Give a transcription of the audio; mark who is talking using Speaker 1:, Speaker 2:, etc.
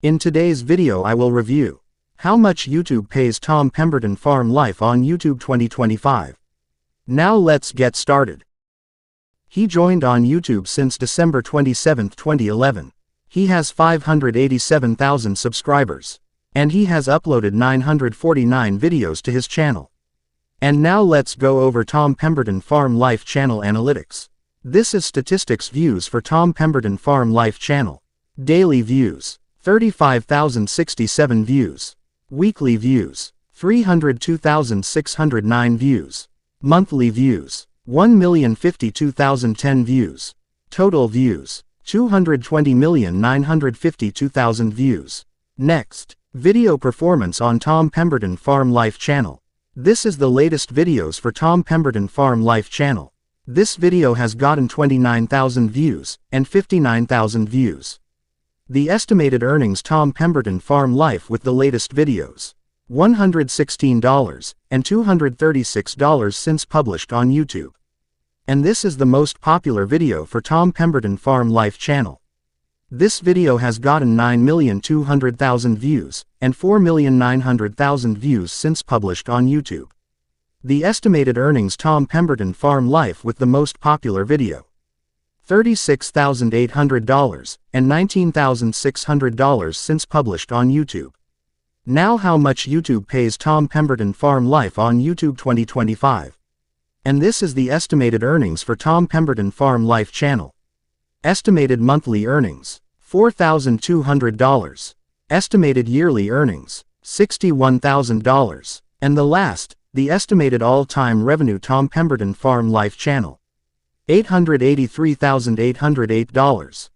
Speaker 1: In today's video I will review how much YouTube pays Tom Pemberton Farm Life on YouTube 2025. Now let's get started. He joined on YouTube since December 27, 2011. He has 587,000 subscribers. And he has uploaded 949 videos to his channel. And now let's go over Tom Pemberton Farm Life channel analytics. This is statistics views for Tom Pemberton Farm Life channel. Daily views, 35,067 views. Weekly views, 302,609 views. Monthly views, 1,052,010 views. Total views, 220,952,000 views. Next, video performance on Tom Pemberton Farm Life channel. This is the latest videos for Tom Pemberton Farm Life channel. This video has gotten 29,000 views and 59,000 views. The estimated earnings Tom Pemberton Farm Life with the latest videos. $116 and $236 since published on YouTube. And this is the most popular video for Tom Pemberton Farm Life channel. This video has gotten 9,200,000 views and 4,900,000 views since published on YouTube. The estimated earnings Tom Pemberton Farm Life with the most popular video. $36,800 and $19,600 since published on YouTube. Now how much YouTube pays Tom Pemberton Farm Life on YouTube 2025. And this is the estimated earnings for Tom Pemberton Farm Life channel. Estimated monthly earnings, $4,200. Estimated yearly earnings, $61,000. And the last, the estimated all-time revenue Tom Pemberton Farm Life channel. $883,808.